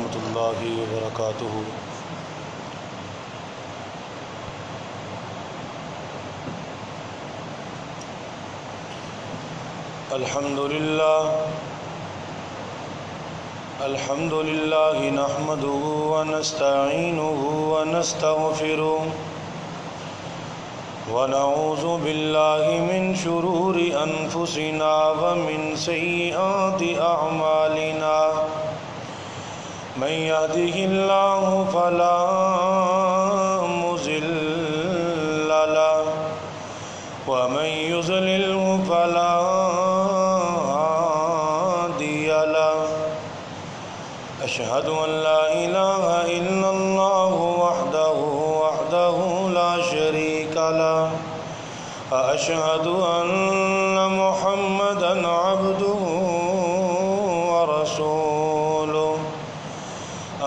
ورحمۃ اللہ وبرکاتہ۔ الحمد للہ نحمده ونستعینه ونستغفره ونعوذ باللہ من شرور انفسنا ومن سیئات اعمالنا من يهده الله فلا مضل له ومن يضلل فلا هادي له أشهد أن لا إله إلا الله وحده لا شريك له وأشهد أن محمدا عبده ورسوله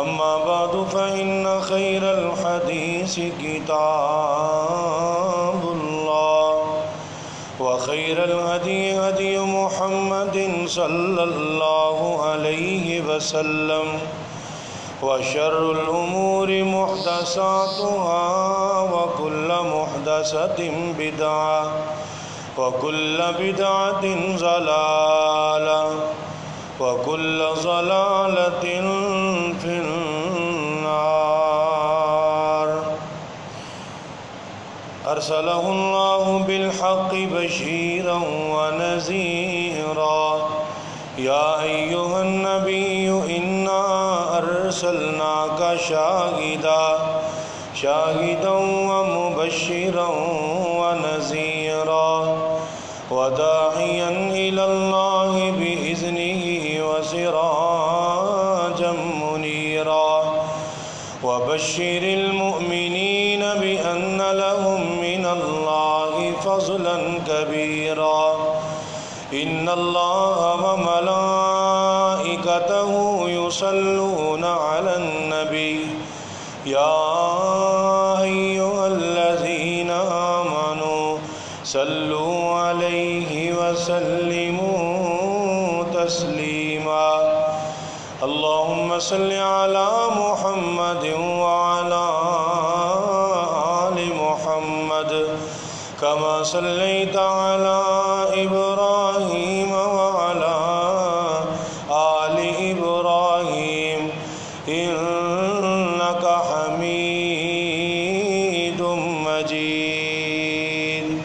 أما بعد فإن خير الحديث كتاب الله وخير الهدي هدي محمد صلى الله عليه وسلم وشر الأمور محدثاتها وكل محدثة بدعة وكل بدعة ضلالة وكل ضلالة في النار أرسله الله بالحق بشيرا ونذيرا يا أيها النبي إنا أرسلناك شاهدا ومبشرا ونذيرا وداعيا إلى الله بإذنه وسراجا منيرا وبشر المؤمنين بأن لهم من الله فضلا كبيرا إن الله وملائكته يصلون على النبي يا أيها الذين آمنوا صلوا عليه وسلموا تسليما اللهم صل على محمد وعلى آل محمد كما صليت على إبراهيم وعلى آل إبراهيم إنك حميد مجيد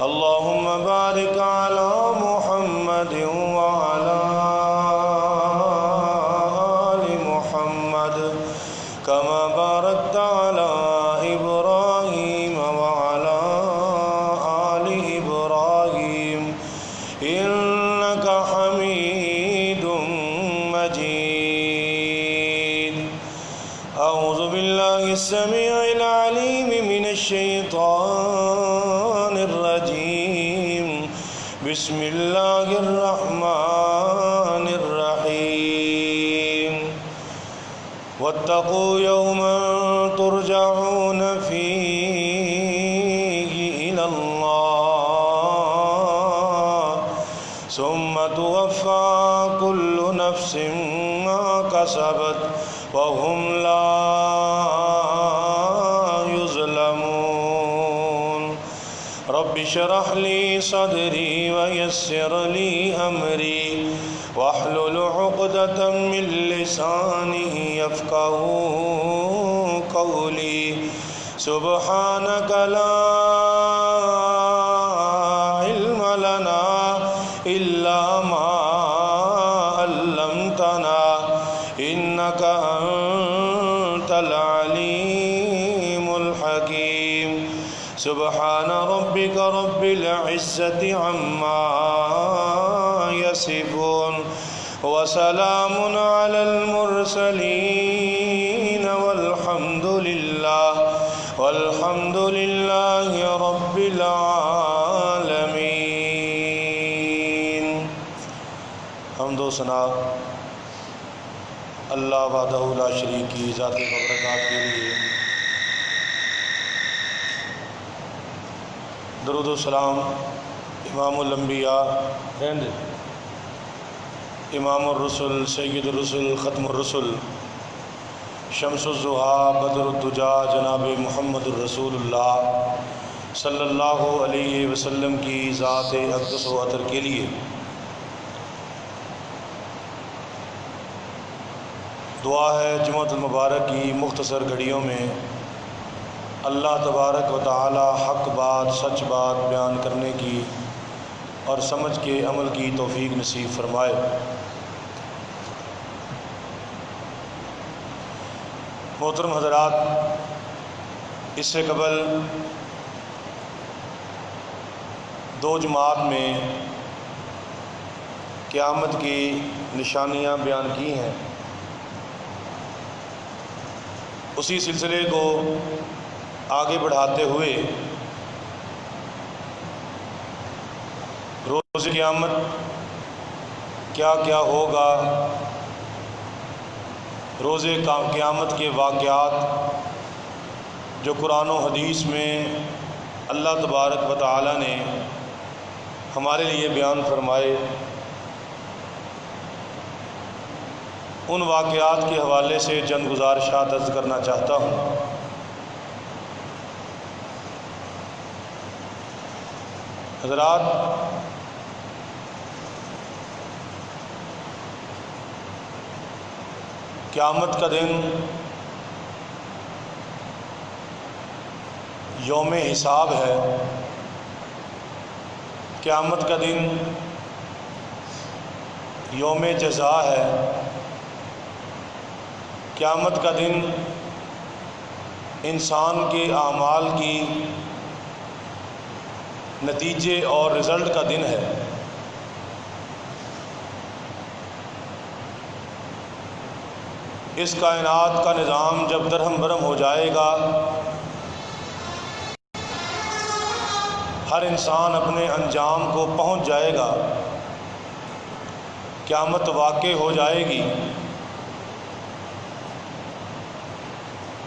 اللهم بارك على محمد وعلى آل محمد كما باركت على إبراهيم وعلى آل إبراهيم إنك حميد مجيد أعوذ بالله السميع العليم من الشيطان الرجيم بسم الله الرحمن الرحيم واتقوا يوما ترجعون فيه إلى الله ثم توفى كل نفس ما كسبت وهم لا يظلمون رب اشرح لي صدري ويسر لي أمري واحلل عقدة من لساني يفقهوا قولي سبحانك لا علم لنا إلا ما علمتنا إنك أنت العليم الحكيم سبحان ربك رب العزة عما يصفون وسلام على المرسلين والحمد لله رب العالمين حمد و ثنا اللہ وحدہ لا شریک کی ذات مبارکات کے لیے درود و سلام امام الانبیاء امام الرسل سید الرسل ختم الرسل شمس الضحیٰ بدر الدجا جناب محمد الرسول اللہ صلی اللہ علیہ وسلم کی ذات اقدس و اطہر کے لیے دعا ہے جمعۃ المبارک کی مختصر گھڑیوں میں اللہ تبارک و تعالی حق بات سچ بات بیان کرنے کی اور سمجھ کے عمل کی توفیق نصیب فرمائے۔ محترم حضرات، اس سے قبل دو جماعت میں قیامت کی نشانیاں بیان کی ہیں، اسی سلسلے کو آگے بڑھاتے ہوئے روز قیامت کیا کیا ہوگا، روز قیامت کے واقعات جو قرآن و حدیث میں اللہ تبارک و تعالی نے ہمارے لیے بیان فرمائے، ان واقعات کے حوالے سے چند گزارشات عرض کرنا چاہتا ہوں۔ حضرات، قیامت کا دن یوم حساب ہے، قیامت کا دن یوم جزا ہے، قیامت کا دن انسان کے اعمال کی نتیجے اور رزلٹ کا دن ہے۔ اس کائنات کا نظام جب درہم برہم ہو جائے گا، ہر انسان اپنے انجام کو پہنچ جائے گا، قیامت واقع ہو جائے گی،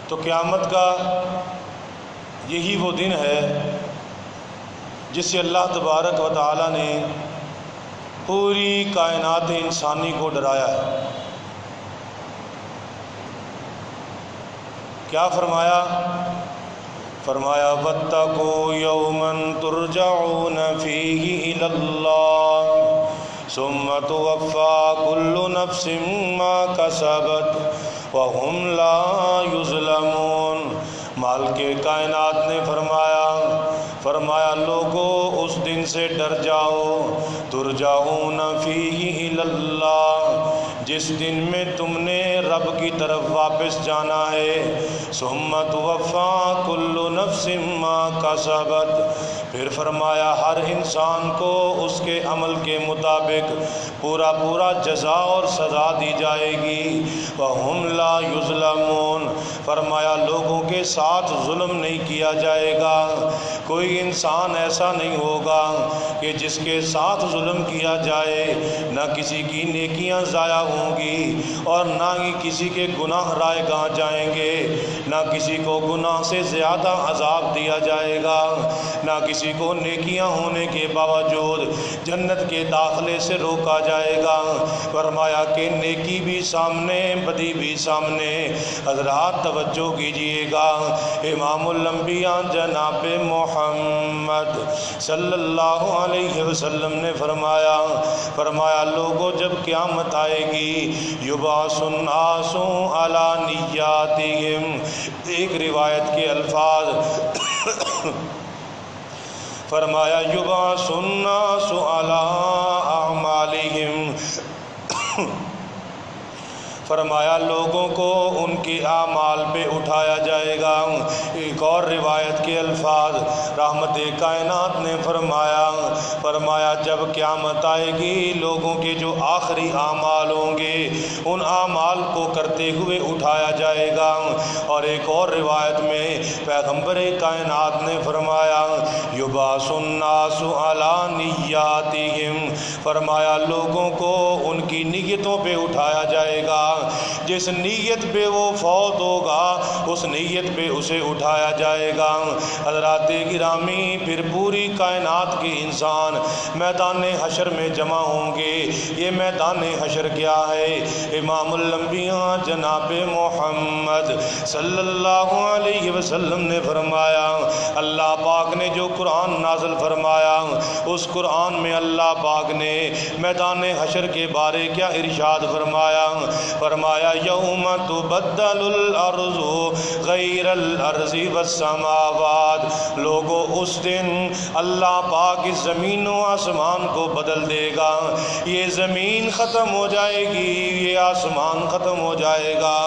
تو قیامت کا یہی وہ دن ہے جس سے اللہ تبارک و تعالی نے پوری کائنات انسانی کو ڈرایا ہے۔ کیا فرمایا؟ فرمایا واتقوا یوما ترجعون فیہ الی اللہ ثم توفی کل نفس ما کسبت وہم لا یظلمون۔ مالک کائنات نے فرمایا لوگو اس دن سے ڈر جاؤ، ترجعون فیہ الی اللہ، جس دن میں تم نے رب کی طرف واپس جانا ہے، ثم توفی کل نفس ما کسبت، پھر فرمایا ہر انسان کو اس کے عمل کے مطابق پورا جزا اور سزا دی جائے گی، وہم لا یظلمون، فرمایا لوگوں کے ساتھ ظلم نہیں کیا جائے گا، کوئی انسان ایسا نہیں ہوگا کہ جس کے ساتھ ظلم کیا جائے، نہ کسی کی نیکیاں ضائع ہوں گی اور نہ ہی کسی کے گناہ رائے گاہ جائیں گے، نہ کسی کو گناہ سے زیادہ عذاب دیا جائے گا، نہ کسی کو نیکیاں ہونے کے باوجود جنت کے داخلے سے روکا جائے گا۔ فرمایا کہ نیکی بھی سامنے، بدی بھی سامنے۔ حضرات توجہ کیجئے گا، امام الانبیاء جناب محمد صلی اللہ علیہ وسلم نے فرمایا لوگوں جب قیامت آئے گی، یبعث الناس علی نیاتہم، ایک روایت کے الفاظ فرمایا یبعث الناس علی اعمالہم، فرمایا لوگوں کو ان کے اعمال پہ اٹھایا جائے گا۔ ایک اور روایت کے الفاظ رحمت کائنات نے فرمایا جب قیامت آئے گی، لوگوں کے جو آخری اعمال ہوں گے ان اعمال کو کرتے ہوئے اٹھایا جائے گا۔ اور ایک اور روایت میں پیغمبر کائنات نے فرمایا یبعث الناس علی نیاتہم، فرمایا لوگوں کو ان کی نیتوں پہ اٹھایا جائے گا۔ جس نیت پہ وہ فوت ہوگا اس نیت پہ اسے اٹھایا جائے گا۔ حضرات گرامی، پھر پوری کائنات کے انسان میدان حشر میں جمع ہوں گے۔ یہ میدان حشر کیا ہے؟ امام الانبیاء جناب محمد صلی اللہ علیہ وسلم نے فرمایا، اللہ پاک نے جو قرآن نازل فرمایا اس قرآن میں اللہ پاک نے میدان حشر کے بارے کیا ارشاد فرمایا؟ فرمایا یوم تبدل الارض غیر الارض والسماوات۔ لوگوں اس دن اللہ پاک اس زمین و آسمان کو بدل دے گا۔ یہ زمین ختم ہو جائے گی، یہ آسمان ختم ہو جائے گا۔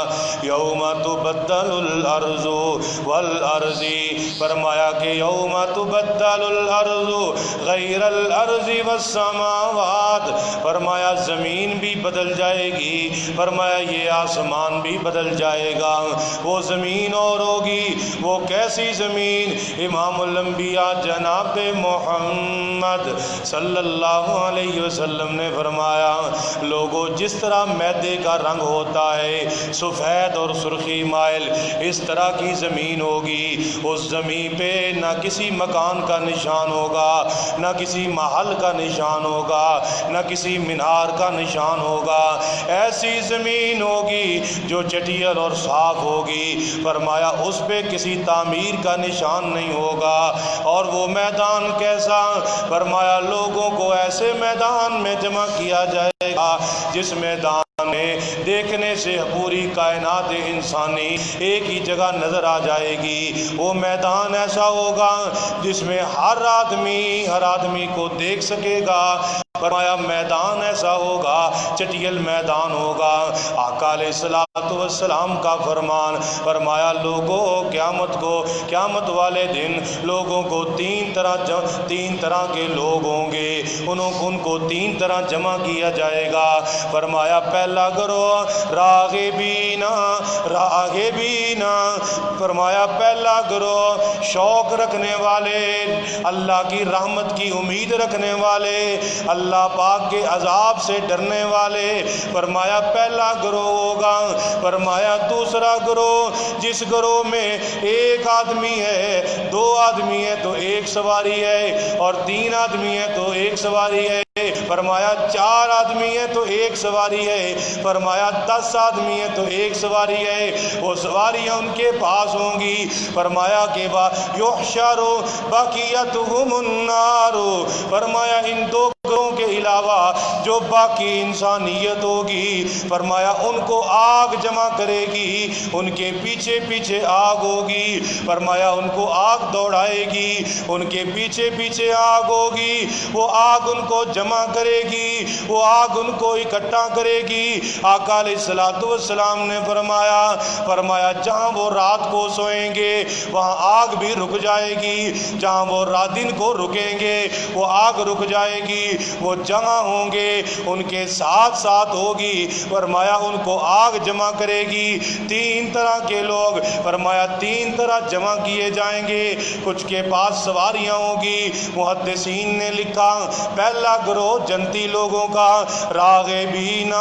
یوم تبدل الارض والارض، فرمایا کہ یوم تبدل الارض غیر الارض والسماوات، فرمایا زمین بھی بدل جائے گی، فرمایا یہ آسمان بھی بدل جائے گا۔ وہ زمین اور ہوگی، وہ کیسی زمین؟ امام الانبیاء جناب محمد صلی اللہ علیہ وسلم نے فرمایا، لوگوں جس طرح میدے کا رنگ ہوتا ہے سفید اور سرخی مائل، اس طرح کی زمین ہوگی۔ اس زمین پہ نہ کسی مکان کا نشان ہوگا، نہ کسی محل کا نشان ہوگا، نہ کسی مینار کا نشان ہوگا۔ ایسی زمین ہوگی جو چٹیل اور صاف ہوگی، فرمایا اس پہ کسی تعمیر کا نشان نہیں ہوگا۔ اور وہ میدان کیسا؟ فرمایا لوگوں کو ایسے میدان میں جمع کیا جائے گا جس میدان میں دیکھنے سے پوری کائنات انسانی ایک ہی جگہ نظر آ جائے گی۔ وہ میدان ایسا ہوگا جس میں ہر آدمی کو دیکھ سکے گا۔ فرمایا میدان ایسا ہوگا، چٹیل میدان ہوگا۔ آقا علیہ الصلوۃ والسلام کا فرمان، فرمایا لوگوں قیامت والے دن لوگوں کو تین طرح کے لوگ ہوں گے، ان کو تین طرح جمع کیا جائے گا۔ فرمایا پہلا گروہ راغبین، فرمایا پہلا گروہ شوق رکھنے والے، اللہ کی رحمت کی امید رکھنے والے، اللہ پاک کے عذاب سے ڈرنے والے، فرمایا پہلا گروہ ہوگا۔ فرمایا دوسرا گروہ، جس گروہ میں ایک آدمی ہے، دو آدمی ہے تو ایک سواری ہے، اور تین آدمی ہے تو ایک سواری ہے، فرمایا چار آدمی ہے تو ایک سواری ہے، فرمایا 10 آدمی ہے تو ایک سواری ہے۔ وہ سواریاں ان کے پاس ہوں گی، فرمایا کہ یحشر بقیتہم النار، فرمایا ان دو گروہوں کے علاوہ جو باقی انسانیت ہوگی، فرمایا ان کو آگ جمع کرے گی، ان کے پیچھے پیچھے آگ ہوگی، فرمایا ان کو آگ دوڑائے گی، ان کے پیچھے پیچھے آگ ہوگی، وہ آگ ان کو جمع کرے گی، وہ آگ ان کو اکٹھا کرے گی۔ آقا علیہ الصلوۃ والسلام نے فرمایا جہاں وہ رات کو سوئیں گے وہاں آگ بھی رک جائے گی، جہاں وہ دن کو رکیں گے وہ آگ رک جائے گی، وہ جمع ہوں گے ان کے ساتھ ساتھ ہوگی، فرمایا ان کو آگ جمع کرے گی۔ تین طرح کے لوگ، فرمایا تین طرح جمع کیے جائیں گے، کچھ کے پاس سواریاں ہوں گی۔ محدثین نے لکھا پہلا گروہ جنتی لوگوں کا راغبین،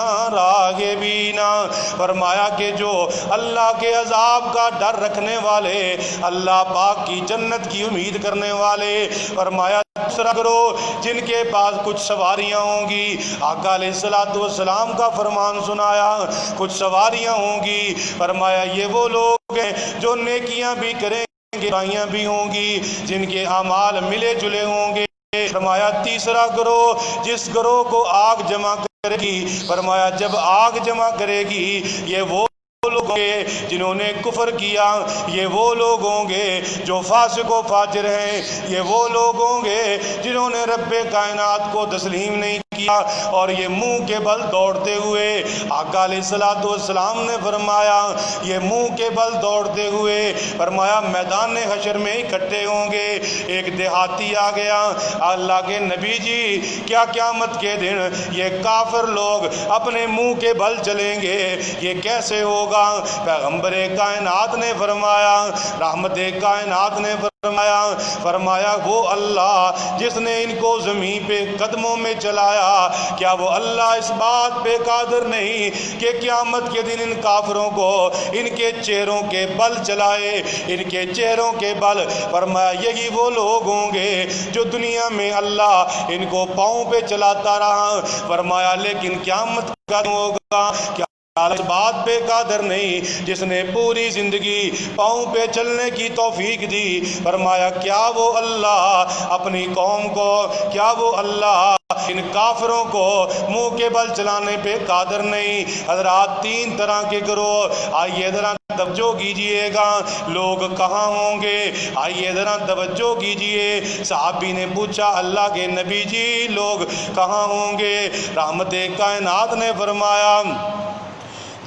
فرمایا کہ جو اللہ کے عذاب کا ڈر رکھنے والے، اللہ پاک کی جنت کی امید کرنے والے، فرمایا دوسرا گروہ جن کے پاس کچھ سواریاں ہوں گی، آقا علیہ الصلوۃ والسلام کا فرمان سنایا، کچھ سواریاں ہوں گی، فرمایا یہ وہ لوگ ہیں جو نیکیاں بھی کریں گے، برائیاں بھی ہوں گی، جن کے اعمال ملے جلے ہوں گے۔ فرمایا تیسرا گروہ، جس گروہ کو آگ جمع کرے گی، فرمایا جب آگ جمع کرے گی یہ وہ لوگ ہوں گے جنہوں نے کفر کیا، یہ وہ لوگ ہوں گے جو فاسق و فاجر ہیں، یہ وہ لوگ ہوں گے جنہوں نے رب کائنات کو تسلیم نہیں کیا، اور یہ منہ کے بل دوڑتے ہوئے، آقا علیہ الصلوۃ والسلام نے فرمایا یہ منہ کے بل دوڑتے ہوئے، فرمایا میدان حشر میں اکٹھے ہوں گے۔ ایک دیہاتی آ گیا، اللہ کے نبی جی کیا قیامت کے دن یہ کافر لوگ اپنے منہ کے بل چلیں گے، یہ کیسے ہوگا؟ پیغمبر کائنات نے فرمایا، رحمت کائنات نے فرمایا فرمایا وہ اللہ جس نے ان کو زمین پہ قدموں میں چلایا، کیا وہ اللہ اس بات پہ قادر نہیں کہ قیامت کے دن ان کافروں کو ان کے چہروں کے بل چلائے، ان کے چہروں کے بل؟ فرمایا یہی وہ لوگ ہوں گے جو دنیا میں اللہ ان کو پاؤں پہ چلاتا رہا۔ فرمایا لیکن قیامت کا دن ہوگا، کیا اس بات پہ قادر نہیں جس نے پوری زندگی پاؤں پہ چلنے کی توفیق دی؟ فرمایا کیا وہ اللہ اپنی قوم کو، کیا وہ اللہ ان کافروں کو منہ کے بل چلانے پہ قادر نہیں؟ حضرات تین طرح کے گروہ، آئیے ذرا توجہ کیجئے گا، لوگ کہاں ہوں گے؟ آئیے ذرا توجہ کیجئے۔ صحابی نے پوچھا اللہ کے نبی جی لوگ کہاں ہوں گے؟ رحمت کائنات نے فرمایا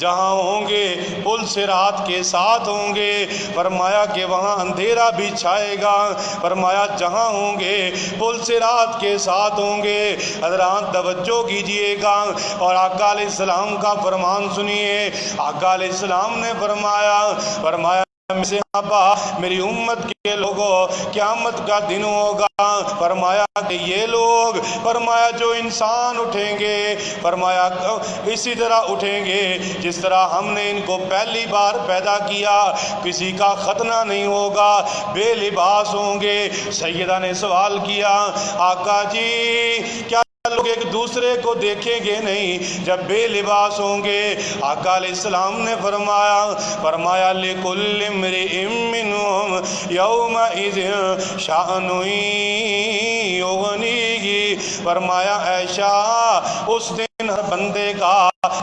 جہاں ہوں گے پل صراط کے ساتھ ہوں گے۔ فرمایا کہ وہاں اندھیرا بھی چھائے گا۔ فرمایا جہاں ہوں گے پل صراط کے ساتھ ہوں گے۔ حضرات توجہ کیجئے گا اور آقا علیہ السلام کا فرمان سنیے۔ آقا علیہ السلام نے فرمایا صحابہ میری امت کے لوگوں قیامت کا دن ہوگا، فرمایا کہ یہ لوگ، فرمایا جو انسان اٹھیں گے، فرمایا اسی طرح اٹھیں گے جس طرح ہم نے ان کو پہلی بار پیدا کیا، کسی کا ختنہ نہیں ہوگا، بے لباس ہوں گے۔ سیدہ نے سوال کیا آقا جی کیا لوگ ایک دوسرے کو دیکھیں گے نہیں جب بے لباس ہوں گے؟ آقا علیہ السلام نے فرمایا لِكُلِّ امْرِئٍ مِّنْهُمْ يَوْمَئِذٍ شَأْنٌ يُغْنِيهِ۔ فرمایا عائشہ اس دن ہر بندے کا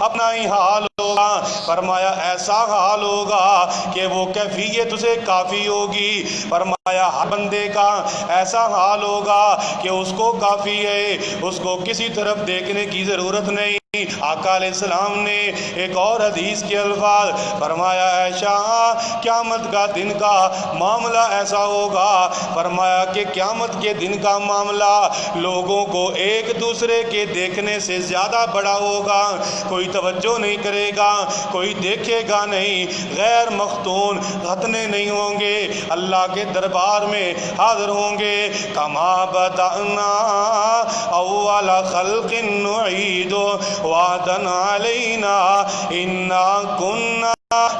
اپنا ہی حال ہوگا، فرمایا ایسا حال ہوگا کہ وہ کیفیت اسے کافی ہوگی، فرمایا ہر بندے کا ایسا حال ہوگا کہ اس کو کافی ہے، اس کو کسی طرف دیکھنے کی ضرورت نہیں۔ آقا علیہ السلام نے ایک اور حدیث کے الفاظ فرمایا عائشہ قیامت کا دن کا معاملہ ایسا ہوگا، فرمایا کہ قیامت کے دن کا معاملہ لوگوں کو ایک دوسرے کے دیکھنے سے زیادہ بڑا ہوگا، کوئی توجہ نہیں کرے گا، کوئی دیکھے گا نہیں، غیر مختون ختنے نہیں ہوں گے، اللہ کے دربار میں حاضر ہوں گے۔ کما بدأنا اول خلق نعید وعدن علینا انا کنا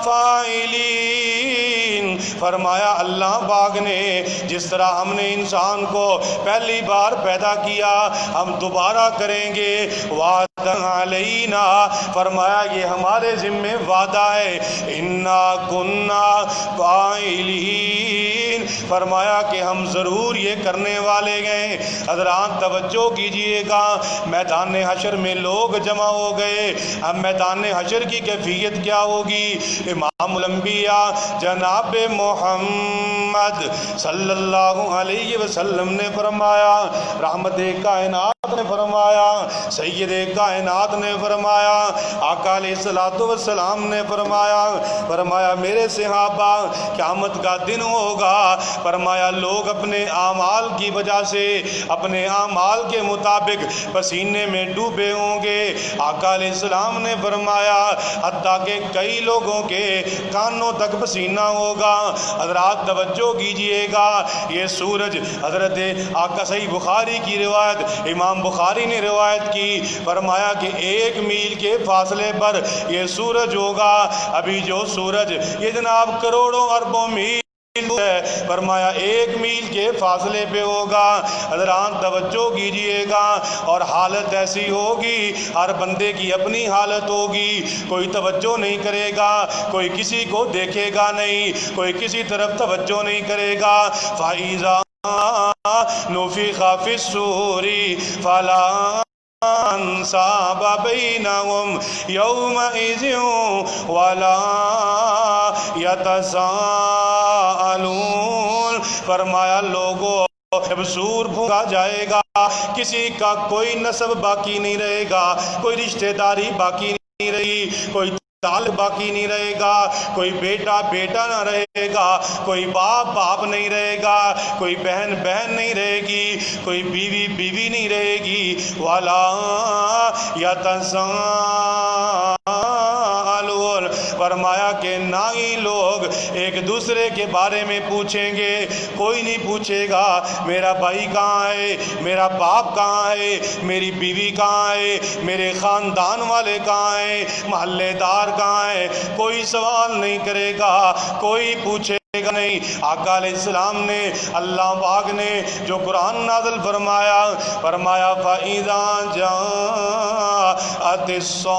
فاعلین۔ فرمایا اللہ پاک نے جس طرح ہم نے انسان کو پہلی بار پیدا کیا ہم دوبارہ کریں گے، وعدن علینا، فرمایا یہ ہمارے ذمہ وعدہ ہے، انا کنا فاعلین، فرمایا کہ ہم ضرور یہ کرنے والے ہیں۔ حضرات توجہ کیجئے گا، میدان حشر میں لوگ جمع ہو گئے، اب میدان حشر کی کیفیت کیا ہوگی؟ امام الانبیاء جناب محمد صلی اللہ علیہ وسلم نے فرمایا، رحمت کائنات نے فرمایا، سید کائنات نے فرمایا، آقا علیہ السلام نے فرمایا میرے صحابہ قیامت کا دن ہوگا، فرمایا لوگ اپنے اعمال کی وجہ سے، اپنے اعمال کے مطابق پسینے میں ڈوبے ہوں گے۔ آقا علیہ السلام نے فرمایا حتیٰ کہ کئی لوگوں کے کانوں تک پسینہ ہوگا۔ حضرات توجہ کیجئے گا، یہ سورج، حضرت آقا صحیح بخاری کی روایت، امام بخاری نے روایت کی، فرمایا کہ 1 میل کے فاصلے پر یہ سورج ہوگا۔ ابھی جو سورج یہ جناب کروڑوں اربوں میل ہے، فرمایا 1 میل کے فاصلے پہ ہوگا۔ حضرات توجہ کیجئے گا، اور حالت ایسی ہوگی، ہر بندے کی اپنی حالت ہوگی، کوئی توجہ نہیں کرے گا، کوئی کسی کو دیکھے گا نہیں، کوئی کسی طرف توجہ نہیں کرے گا۔ فَإِذَا نُفِخَ فِي الصُّورِ فَلَا انصاب بینہم یومئذ ولا یتساءلون۔ فرمایا لوگوں جب سور پھونکا جائے گا کسی کا کوئی نسب باقی نہیں رہے گا، کوئی رشتہ داری باقی نہیں رہی، کوئی تعلق باقی نہیں رہے گا، کوئی بیٹا بیٹا نہ رہے گا، کوئی باپ باپ نہیں رہے گا، کوئی بہن بہن نہیں رہے گی، کوئی بیوی بیوی نہیں رہے گی۔ وَلَا يَتَسَاءَلُونَ، فرمایا کہ نہ ہی لوگ ایک دوسرے کے بارے میں پوچھیں گے، کوئی نہیں پوچھے گا میرا بھائی کہاں ہے، میرا باپ کہاں ہے، میری بیوی کہاں ہے، میرے خاندان والے کہاں ہیں، محلے دار کہاں ہیں، کوئی سوال نہیں کرے گا، کوئی پوچھے گا نہیں۔ آقا علیہ السلام نے، اللہ پاک نے جو قرآن نازل فرمایا فَإِذَا جَاءَتِ الصَّاخَّةُ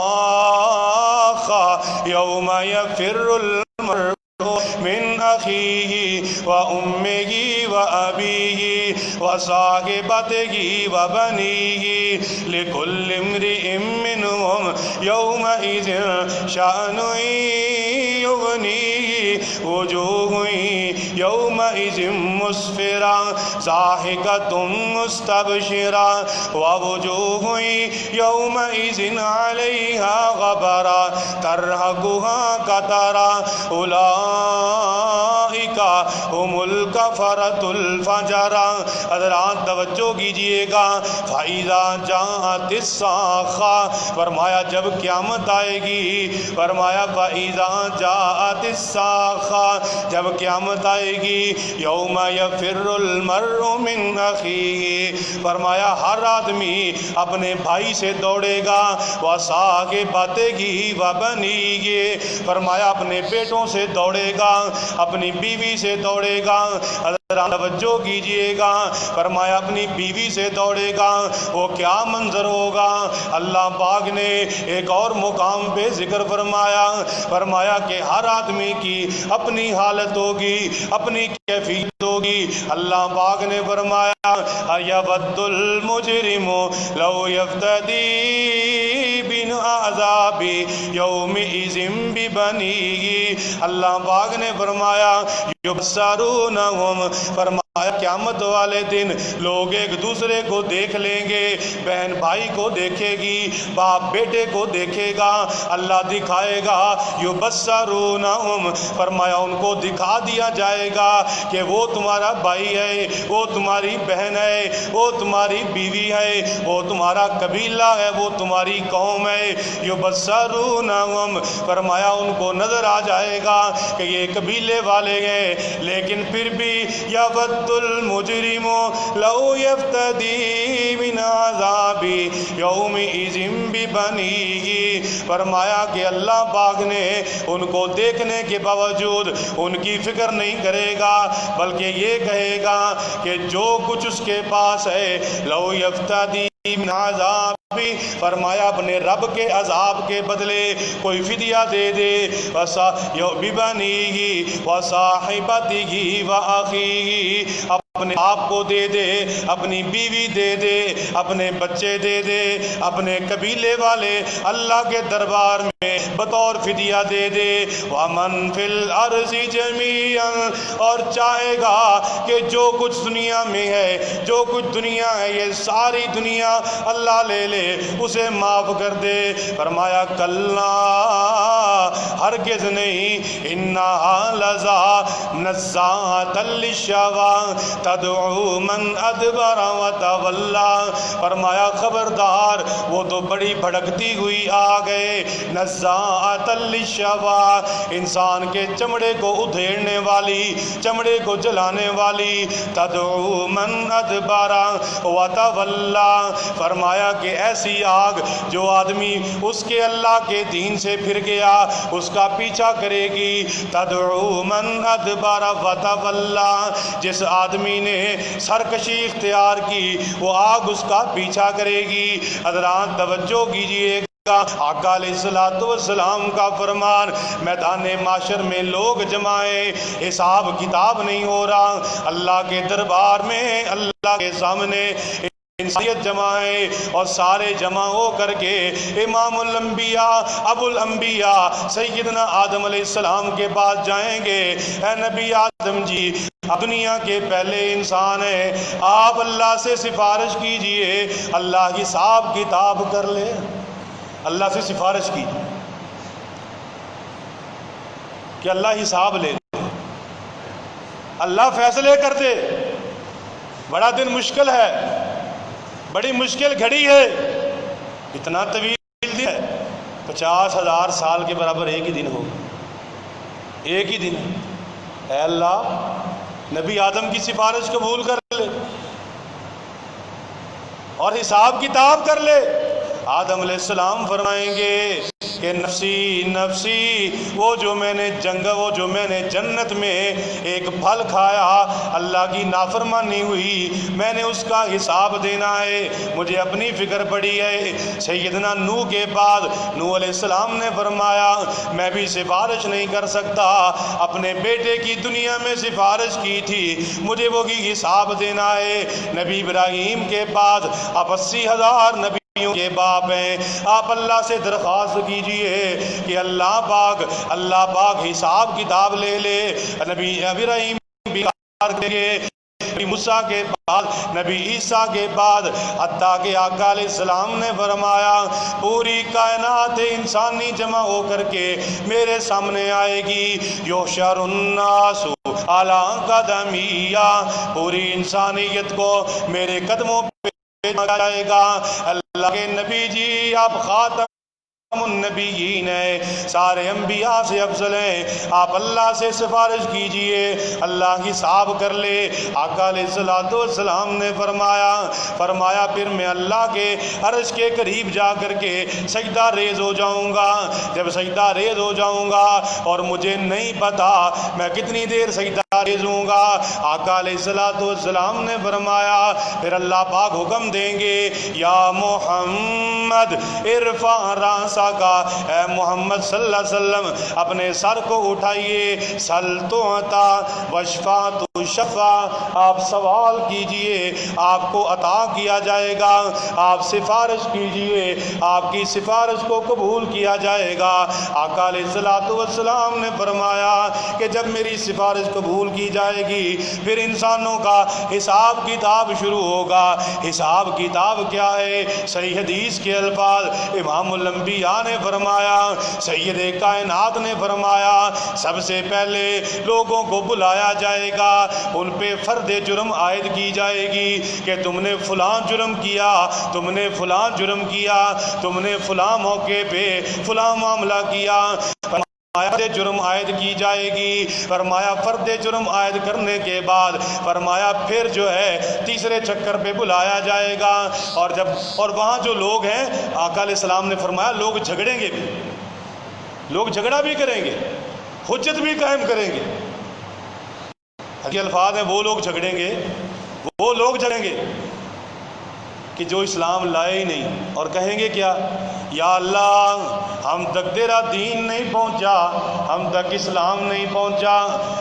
يَوْمَ يَفِرُّ الْمَرْءُ من أخيه وأمه وأبيه وصاحبته وبنيه لكل امرئ منهم يومئذ شأن يغنيه وجوه يومئذ مسفرة ضاحكة مستبشرة ووجوه يومئذ عليها غبرة ترهقها قترة اولئک هم الکفرۃ الفجرہ۔ حضرات توجہ کیجئے گا، فَإِذَا جَاءَتِ الصَّاخَّةُ، فرمایا جب قیامت آئے گی، فرمایا فَإِذَا جَاءَتِ الصَّاخَّةُ، جب قیامت آئے گی، یوم یفر المرء من اخیہ، فرمایا ہر آدمی اپنے بھائی سے دوڑے گا، وصاحبتہ وبنیہ، فرمایا اپنے بیٹوں سے دوڑے گا، اپنی بیوی سے دوڑے گا۔ حضرات توجہ کیجئے گا، فرمایا اپنی بیوی سے دوڑے گا، وہ کیا منظر ہوگا؟ اللہ پاک نے ایک اور مقام پہ ذکر فرمایا کہ ہر آدمی کی اپنی حالت ہوگی، اپنی کیفیت ہوگی۔ اللہ پاک نے فرمایا یود المجرم لو یفتدی من عذاب یومئذ ببنیہ، اللہ پاک نے فرمایا یبصرونہم، فرمایا قیامت والے دن لوگ ایک دوسرے کو دیکھ لیں گے، بہن بھائی کو دیکھے گی، باپ بیٹے کو دیکھے گا، اللہ دکھائے گا یبصرونہم، فرمایا ان کو دکھا دیا جائے گا کہ وہ تمہارا بھائی ہے، وہ تمہاری بہن ہے، وہ تمہاری بیوی ہے، وہ تمہارا قبیلہ ہے، وہ تمہاری قوم ہے۔ یبصرونہم، فرمایا ان کو نظر آ جائے گا کہ یہ قبیلے والے ہیں، لیکن پھر بھی یود المجرم لو یفتدی من عذاب یومئذ ببنیہ، فرمایا کہ اللہ پاک نے ان کو دیکھنے کے باوجود ان کی فکر نہیں کرے گا، بلکہ یہ کہے گا کہ جو کچھ اس کے پاس ہے لو یفتدی من عذاب، فرمایا اپنے رب کے عذاب کے بدلے کوئی فدیہ دے دے، ببنیہ وصاحبتہ وأخیہ، اپنے آپ کو دے دے، اپنی بیوی دے دے، اپنے بچے دے دے، اپنے قبیلے والے اللہ کے دربار میں بطور فدیہ دے دے۔ وَمَن فِي الْأَرْضِ جَمِيعًا، اور چاہے گا کہ جو کچھ دنیا میں ہے، جو کچھ دنیا ہے، یہ ساری دنیا اللہ لے لے، اسے معاف کر دے۔ فرمایا کلا، ہرگز نہیں، انہا لظی نزاعۃ للشویٰ تدعو من ادبر وتولی، فرمایا خبردار، وہ تو بڑی بھڑکتی ہوئی آگ ہے، نزاعۃ للشویٰ، انسان کے چمڑے کو ادھیڑنے والی، چمڑے کو جلانے والی، تدعو من ادبر وتولی، فرمایا کہ ایسی آگ جو آدمی اس کے اللہ کے دین سے پھر گیا اس کا پیچھا کرے گی، تدعو من ادبر وتولی، جس آدمی نے سرکشی اختیار کی وہ آگ اس کا پیچھا کرے گی۔ حضرات توجہ کیجئے گا، آقا علیہ السلام کا فرمان، میدان معاشر میں لوگ جمائیں، حساب کتاب نہیں ہو رہا، اللہ کے دربار میں، اللہ کے سامنے انسانیت جمع ہے، اور سارے جمع ہو کر کے امام الانبیاء ابو الانبیاء سیدنا آدم علیہ السلام کے پاس جائیں گے۔ اے نبی آدم جی، آپ دنیا کے پہلے انسان ہیں، آپ اللہ سے سفارش کیجئے، اللہ حساب کتاب کر لے۔ اللہ سے سفارش کی کہ اللہ حساب لے، اللہ فیصلے کر دے۔ بڑا دن مشکل ہے، بڑی مشکل گھڑی ہے، اتنا طویل دن ہے، 50,000 سال کے برابر ایک ہی دن ہوگا، ایک ہی دن۔ اے اللہ نبی آدم کی سفارش قبول کر لے اور حساب کتاب کر لے۔ آدم علیہ السلام فرمائیں گے کہ نفسی نفسی، وہ جو میں نے جنت میں ایک پھل کھایا، اللہ کی نافرمانی ہوئی، میں نے اس کا حساب دینا ہے، مجھے اپنی فکر پڑی ہے۔ سیدنا نوح کے بعد نوح علیہ السلام نے فرمایا میں بھی سفارش نہیں کر سکتا، اپنے بیٹے کی دنیا میں سفارش کی تھی، مجھے وہ حساب دینا ہے۔ نبی ابراہیم کے بعد اب 80,000 نبی کے باپ ہیں، آپ اللہ سے درخواست کیجئے کہ اللہ پاک حساب کتاب لے لے۔ نبی ابراہیم بھی کریں گے، نبی موسیٰ کے بعد، نبی عیسیٰ کے بعد، حتیٰ کہ آقا علیہ السلام نے فرمایا پوری کائنات انسانی جمع ہو کر کے میرے سامنے آئے گی، یحشر الناس علی قدمیہ، پوری انسانیت کو میرے قدموں پہ جائے گا۔ اللہ کے نبی جی آپ خاتم النبیین ہیں، سارے انبیاء سے افضل ہیں، آپ اللہ سے سفارش کیجئے، اللہ حساب کر لے۔ آقا علیہ السلام نے فرمایا پھر میں اللہ کے عرش کے قریب جا کر کے سجدہ ریز ہو جاؤں گا۔ جب سجدہ ریز ہو جاؤں گا اور مجھے نہیں پتا میں کتنی دیر سجدہ ریز ہوں گا، آقا علیہ السلام نے فرمایا پھر اللہ پاک حکم دیں گے یا محمد ارفع راسک، اے محمد صلی اللہ علیہ وسلم اپنے سر کو اٹھائیے، سل تعطا واشفع تشفع، آپ سوال کیجئے آپ کو عطا کیا جائے گا، آپ سفارش کیجئے آپ کی سفارش کو قبول کیا جائے گا۔ آقا علیہ السلام نے فرمایا کہ جب میری سفارش قبول کی جائے گی پھر انسانوں کا حساب کتاب شروع ہوگا۔ حساب کتاب کیا ہے؟ صحیح حدیث کے الفاظ امام الانبیاء نے فرمایا، سید کائنات نے فرمایا سب سے پہلے لوگوں کو بلایا جائے گا، ان پہ فرد جرم عائد کی جائے گی کہ تم نے فلاں جرم کیا، تم نے فلاں جرم کیا، تم نے فلاں موقع پہ فلاں معاملہ کیا، فرد جرم عائد کی جائے گی۔ فرمایا فرد جرم عائد کرنے کے بعد فرمایا پھر جو ہے تیسرے چکر پہ بلایا جائے گا، اور وہاں جو لوگ ہیں آقا علیہ السلام نے فرمایا لوگ جھگڑیں گے بھی، لوگ جھگڑا بھی کریں گے، حجت بھی قائم کریں گے۔ حقیقی الفاظ ہیں وہ لوگ جھگڑیں گے کہ جو اسلام لائے ہی نہیں، اور کہیں گے کیا؟ یا اللہ ہم تک تیرا دین نہیں پہنچا، ہم تک اسلام نہیں پہنچا،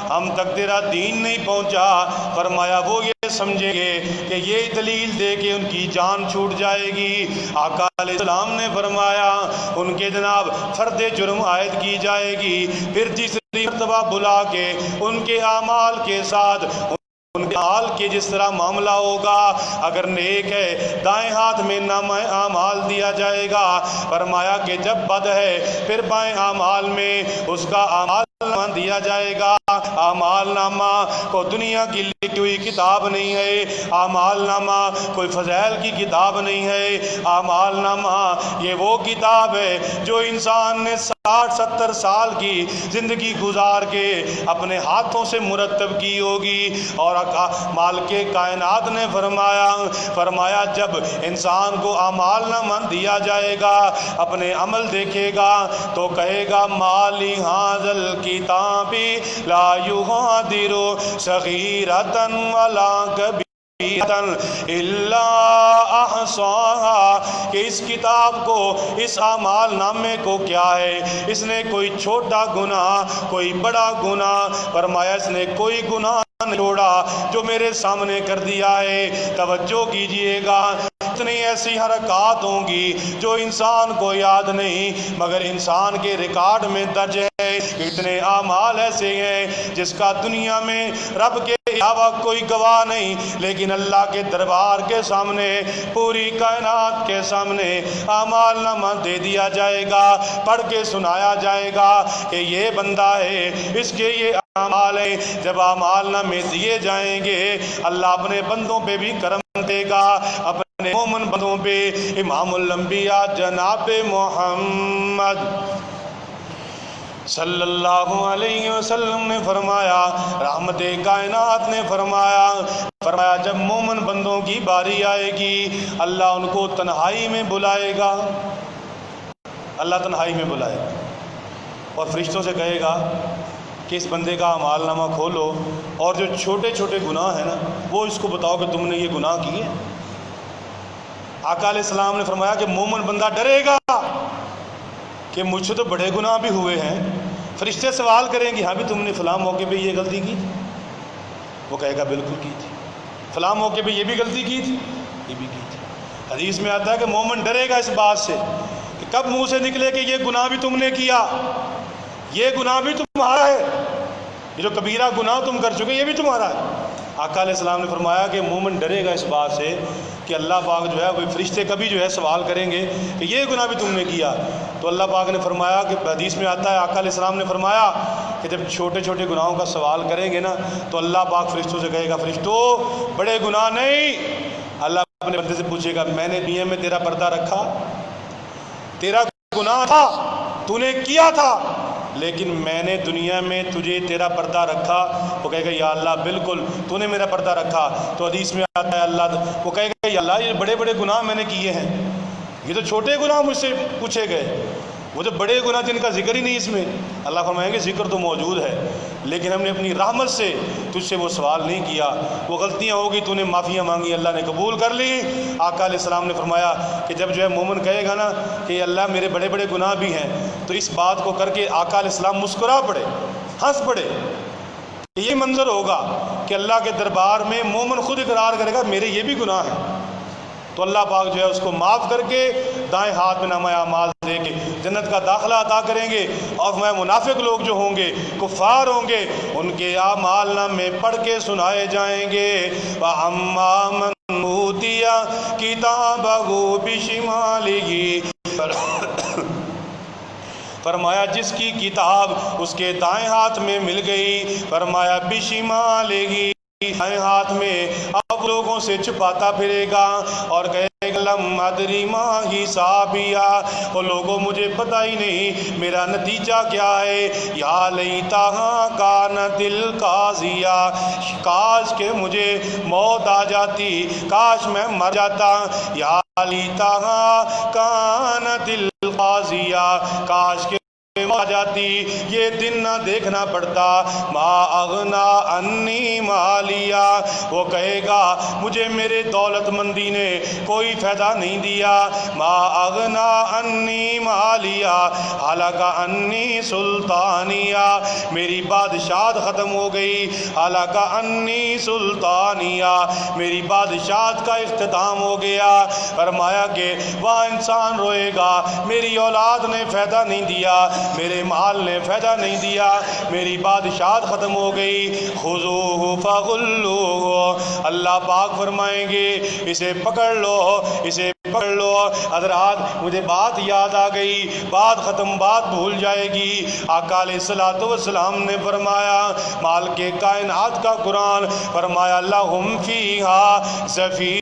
ہم تک تیرا دین نہیں پہنچا۔ فرمایا وہ یہ سمجھیں گے کہ یہ دلیل دے کے ان کی جان چھوٹ جائے گی۔ آقا علیہ السلام نے فرمایا ان کے جناب فرد جرم عائد کی جائے گی، پھر تیسری مرتبہ بلا کے ان کے اعمال کے ساتھ ان کے حال کے جس طرح معاملہ ہوگا، اگر نیک ہے دائیں ہاتھ میں نامہ اعمال دیا جائے گا، فرمایا کہ جب بد ہے پھر بائیں اعمال میں اس کا اعمال نامہ دیا جائے گا۔ اعمال نامہ کو دنیا کی لکھی ہوئی کتاب نہیں ہے، اعمال نامہ کوئی فضائل کی کتاب نہیں ہے، اعمال نامہ یہ وہ کتاب ہے جو انسان نے 60-70 سال کی زندگی گزار کے اپنے ہاتھوں سے مرتب کی ہوگی۔ اور مالک کائنات نے فرمایا جب انسان کو اعمال نامہ دیا جائے گا، اپنے عمل دیکھے گا تو کہے گا مالی ھذل کتاب لا یغادر صغیرۃ ولا کبیرۃ الا احصاها، کہ اس کتاب کو، اس اعمال نامے کو کیا ہے، اس نے کوئی چھوٹا گناہ کوئی بڑا گناہ، فرمایا اس نے کوئی گناہ چھوڑا جو میرے سامنے کر دیا ہے۔ توجہ کیجئے گا اتنی ایسی حرکات ہوں گی جو انسان کو یاد نہیں، مگر انسان کے ریکارڈ میں درج ہے۔ اتنے اعمال ایسے ہیں جس کا دنیا میں رب کے علاوہ کوئی گواہ نہیں، لیکن اللہ کے دربار کے سامنے، پوری کائنات کے سامنے اعمال نامہ دے دیا جائے گا، پڑھ کے سنایا جائے گا کہ یہ بندہ ہے، اس کے یہ اعمال ہیں۔ جب اعمال نامے دیے جائیں گے اللہ اپنے بندوں پہ بھی کرم دے گا، اپنے نے مومن بندوں پہ امام الانبیاء جناب محمد صلی اللہ علیہ وسلم نے فرمایا، رحمت کائنات نے فرمایا جب مومن بندوں کی باری آئے گی اللہ ان کو تنہائی میں بلائے گا، اللہ تنہائی میں بلائے گا اور فرشتوں سے کہے گا کہ اس بندے کا اعمال نامہ کھولو اور جو چھوٹے چھوٹے گناہ ہیں نا وہ اس کو بتاؤ کہ تم نے یہ گناہ کیے۔ آقا علیہ السلام نے فرمایا کہ مومن بندہ ڈرے گا کہ مجھ سے تو بڑے گناہ بھی ہوئے ہیں۔ فرشتے سوال کریں گے ہاں بھی تم نے فلاں موقع پہ یہ غلطی کی تھی؟ وہ کہے گا بالکل کی تھی۔ فلاں موقع پہ یہ بھی غلطی کی تھی؟ یہ بھی کی تھی۔ حدیث میں آتا ہے کہ مومن ڈرے گا اس بات سے کہ کب منہ سے نکلے کہ یہ گناہ بھی تم نے کیا، یہ گناہ بھی تمہارا ہے، یہ جو کبیرہ گناہ تم کر چکے یہ بھی تمہارا ہے۔ آقا علیہ السلام نے فرمایا کہ مومن ڈرے گا اس بات سے کہ اللہ پاک جو ہے وہ فرشتے کبھی جو ہے سوال کریں گے کہ یہ گناہ بھی تم نے کیا، تو اللہ پاک نے فرمایا کہ حدیث میں آتا ہے آقا علیہ السلام نے فرمایا کہ جب چھوٹے چھوٹے گناہوں کا سوال کریں گے نا تو اللہ پاک فرشتوں سے کہے گا فرشتوں بڑے گناہ نہیں۔ اللہ اپنے بندے سے پوچھے گا میں نے دنیا میں تیرا پردہ رکھا، تیرا گناہ تھا تو نے کیا تھا لیکن میں نے دنیا میں تجھے تیرا پردہ رکھا؟ وہ کہے گا یا اللہ بالکل تو نے میرا پردہ رکھا۔ تو حدیث میں آتا ہے اللہ وہ کہے گا یا اللہ یہ بڑے بڑے گناہ میں نے کیے ہیں، یہ تو چھوٹے گناہ مجھ سے پوچھے گئے، وہ جو بڑے گناہ جن کا ذکر ہی نہیں اس میں۔ اللہ فرمائیں گے ذکر تو موجود ہے لیکن ہم نے اپنی رحمت سے تجھ سے وہ سوال نہیں کیا، وہ غلطیاں ہوگی تو نے معافیاں مانگی اللہ نے قبول کر لی۔ آقا علیہ السلام نے فرمایا کہ جب جو ہے مومن کہے گا نا کہ اللہ میرے بڑے بڑے گناہ بھی ہیں تو اس بات کو کر کے آقا علیہ السلام مسکرا پڑے، ہنس پڑے۔ یہ منظر ہوگا کہ اللہ کے دربار میں مومن خود اقرار کرے گا میرے یہ بھی گناہ ہیں، تو اللہ پاک جو ہے اس کو معاف کر کے دائیں ہاتھ میں نامہ اعمال دے کے جنت کا داخلہ عطا کریں گے۔ اور میں منافق لوگ جو ہوں گے کفار ہوں گے ان کے اعمال نامے پڑھ کے سنائے جائیں گے۔ وَأَمَّا مَنْ أُوتِيَ كِتَابَهُ بِشِمَالِهِ فرمایا جس کی کتاب اس کے دائیں ہاتھ میں مل گئی، فرمایا بشمالہ دائیں ہاتھ میں، اب لوگوں سے چھپاتا پھرے گا اور کہے گا لم ادری ما حسابیہ، وہ لوگوں مجھے پتہ ہی نہیں میرا نتیجہ کیا ہے۔ یا لیتہا کانت القاضیہ، کاش کہ مجھے موت آ جاتی، کاش میں مر جاتا۔ یا لیتہا کانت القاضیہ، کاش کہ آ جاتی یہ دن نہ دیکھنا پڑتا۔ ما اغنا انی مالیا، وہ کہے گا مجھے میرے دولت مندی نے کوئی فائدہ نہیں دیا۔ ما اغنا انی مالیا حالانکہ انی سلطانیہ، میری بادشاہت ختم ہو گئی، حالانکہ انی سلطانیہ، میری بادشاہت کا اختتام ہو گیا۔ فرمایا کہ وہاں انسان روئے گا میری اولاد نے فائدہ نہیں دیا، میرے مال نے فائدہ نہیں دیا، میری بادشاہت ختم ہو گئی۔ خذوہ فغلوہ، اللہ پاک فرمائیں گے اسے پکڑ لو، اسے پکڑ لو۔ حضرات مجھے بات یاد آ گئی، بات ختم، بات بھول جائے گی۔ آقا علیہ السلام نے فرمایا مال کے کائنات کا قرآن، فرمایا لہم فیہا زفیر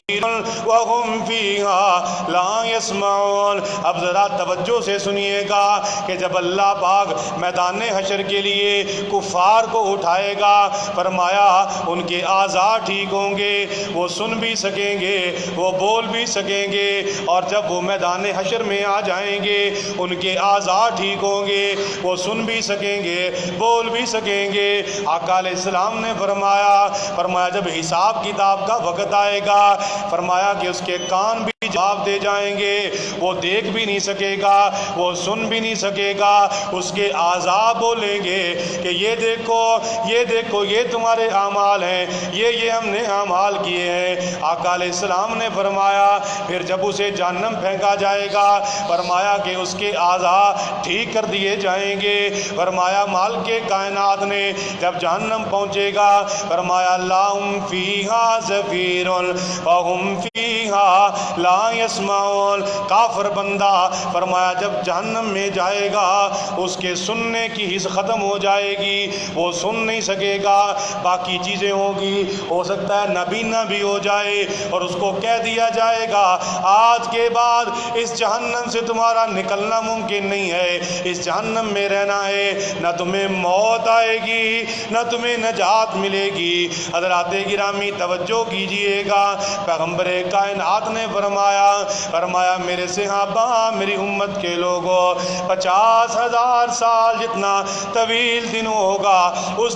وہم فیہا لا یسمعون۔ اب ذرا توجہ سے سنیے گا کہ جب اللہ پاک میدان حشر کے لیے کفار کو اٹھائے گا، فرمایا ان کے اعضاء ٹھیک ہوں گے، وہ سن بھی سکیں گے، وہ بول بھی سکیں گے، اور جب وہ میدان حشر میں آ جائیں گے ان کے اعضاء ٹھیک ہوں گے، وہ سن بھی سکیں گے، بول بھی سکیں گے۔ آقا علیہ السلام نے فرمایا جب حساب کتاب کا وقت آئے گا، فرمایا کہ اس کے کان بھی جواب دے جائیں گے، وہ دیکھ بھی نہیں سکے گا، وہ سن بھی نہیں سکے گا، اس کے اعضاء بولیں گے کہ یہ دیکھو یہ دیکھو یہ تمہارے اعمال ہیں، یہ ہم نے اعمال کیے ہیں۔ آقا علیہ السلام نے فرمایا پھر جب اسے جہنم پھینکا جائے گا، فرمایا کہ اس کے اعضاء ٹھیک کر دیے جائیں گے۔ فرمایا مال کے کائنات نے جب جہنم پہنچے گا، فرمایا لہم فیہا زفیر وہم فیہا لا يسمعون. کافر بندہ فرمایا جب جہنم میں جائے گا اس کے سننے کی حس ختم ہو جائے گی، وہ سن نہیں سکے گا، باقی چیزیں ہوگی، ہو سکتا ہے نابینا بھی ہو جائے، اور اس کو کہہ دیا جائے گا آج کے بعد اس جہنم سے تمہارا نکلنا ممکن نہیں ہے، اس جہنم میں رہنا ہے، نہ تمہیں موت آئے گی نہ تمہیں نجات ملے گی. حضرات گرامی توجہ کیجئے گا، پیغمبر کائنات نے فرمایا میرے صحابہ، میری امت کے لوگوں، 50,000 سال جتنا طویل دن ہوگا، اس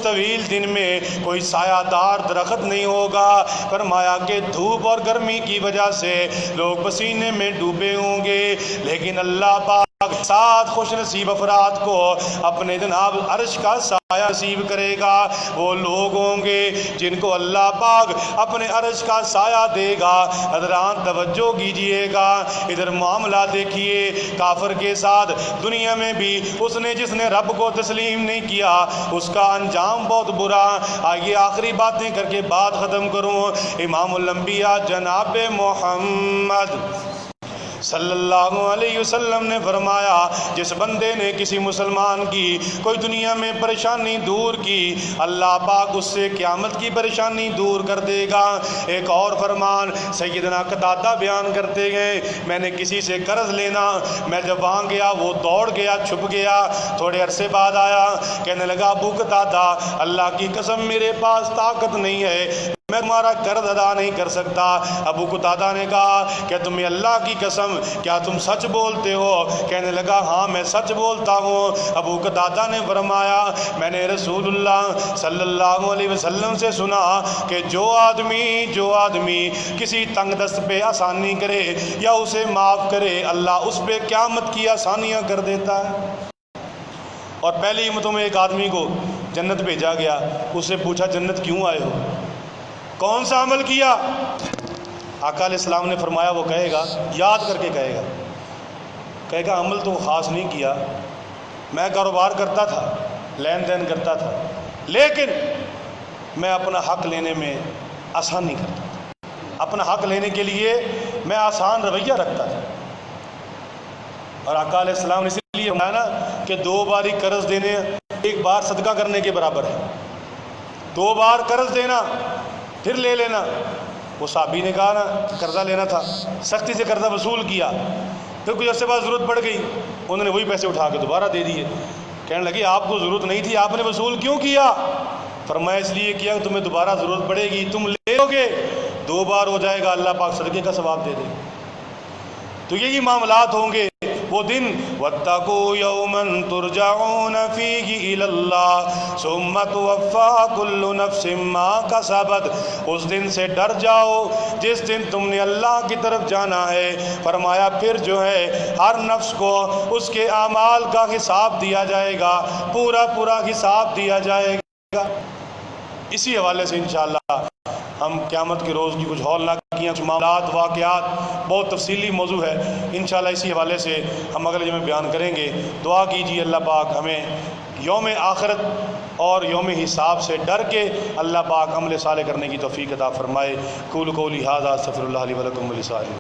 طویل دن میں کوئی سایہ دار درخت نہیں ہوگا. فرمایا کہ دھوپ اور گرمی کی وجہ سے لوگ پسینے میں ڈوبے ہوں گے، لیکن اللہ پاک 7 خوش نصیب افراد کو اپنے جناب عرش کا سایہ نصیب کرے گا. وہ لوگ ہوں گے جن کو اللہ پاک اپنے عرش کا سایہ دے گا. حضرات توجہ کیجئے گا، ادھر معاملہ دیکھیے کافر کے ساتھ دنیا میں بھی جس نے رب کو تسلیم نہیں کیا اس کا انجام بہت برا. آئیے آخری باتیں کر کے بات ختم کروں. امام الانبیاء جناب محمد صلی اللہ علیہ وسلم نے فرمایا جس بندے نے کسی مسلمان کی کوئی دنیا میں پریشانی دور کی، اللہ پاک اس سے قیامت کی پریشانی دور کر دے گا. ایک اور فرمان سیدنا قتادہ بیان کرتے گئے، میں نے کسی سے قرض لینا، میں جب وہاں گیا وہ دوڑ گیا، چھپ گیا، تھوڑے عرصے بعد آیا، کہنے لگا ابو قتادہ اللہ کی قسم میرے پاس طاقت نہیں ہے، میں تمہارا قرض ادا نہیں کر سکتا. ابو قتادہ نے کہا کہ تمہیں اللہ کی قسم کیا تم سچ بولتے ہو؟ کہنے لگا ہاں میں سچ بولتا ہوں. ابو قتادہ نے فرمایا میں نے رسول اللہ صلی اللہ علیہ وسلم سے سنا کہ جو آدمی کسی تنگ دست پہ آسانی کرے یا اسے معاف کرے اللہ اس پہ قیامت کی آسانیاں کر دیتا ہے. اور پہلی امتوں میں ایک آدمی کو جنت بھیجا گیا، اس سے پوچھا جنت کیوں آئے ہو، کون سا عمل کیا؟ آقا علیہ السلام نے فرمایا وہ کہے گا، یاد کر کے کہے گا عمل تو خاص نہیں کیا، میں کاروبار کرتا تھا، لین دین کرتا تھا، لیکن میں اپنا حق لینے میں آسان نہیں کرتا تھا، اپنا حق لینے کے لیے میں آسان رویہ رکھتا تھا. اور آقا علیہ السلام نے اسی لیے فرمایا نا کہ 2 باری قرض دینے 1 بار صدقہ کرنے کے برابر ہے. 2 بار قرض دینا پھر لے لینا. وہ صحابی نے کہا نا قرضہ لینا تھا، سختی سے قرضہ وصول کیا، پھر کچھ عرصے بعد ضرورت پڑ گئی، انہوں نے وہی پیسے اٹھا کے دوبارہ دے دیے. کہنے لگے آپ کو ضرورت نہیں تھی، آپ نے وصول کیوں کیا؟ فرمایا اس لیے کیا تمہیں دوبارہ ضرورت پڑے گی، تم لے لو گے 2 بار ہو جائے گا، اللہ پاک صدقے کا ثواب دے دے. تو یہی معاملات ہوں گے وہ دن. وَاتَّقُوا يَوْمًا تُرْجَعُونَ فِيهِ إِلَى اللَّهِ ثُمَّ تُوَفَّى كُلُّ نَفْسٍ مَّا كَسَبَتْ. اس دن سے ڈر جاؤ جس دن تم نے اللہ کی طرف جانا ہے. فرمایا پھر جو ہے ہر نفس کو اس کے اعمال کا حساب دیا جائے گا، پورا حساب دیا جائے گا. اسی حوالے سے انشاءاللہ ہم قیامت کے روز کی کچھ ہولناکیاں، کچھ معاملات، واقعات، بہت تفصیلی موضوع ہے، انشاءاللہ اسی حوالے سے ہم اگلے جمعے بیان کریں گے. دعا کیجیے اللہ پاک ہمیں یوم آخرت اور یوم حساب سے ڈر کے اللہ پاک عمل صالح کرنے کی توفیق عطا فرمائے. قول قولی ھذا استغفر اللہ لی ولکم ولسائر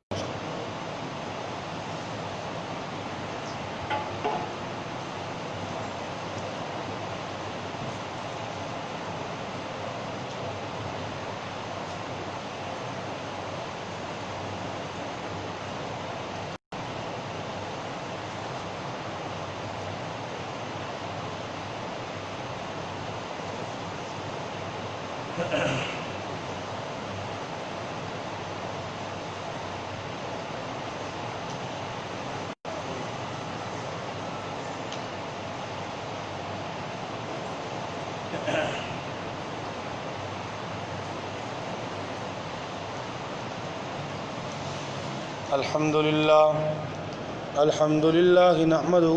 الحمد للہ نحمدہ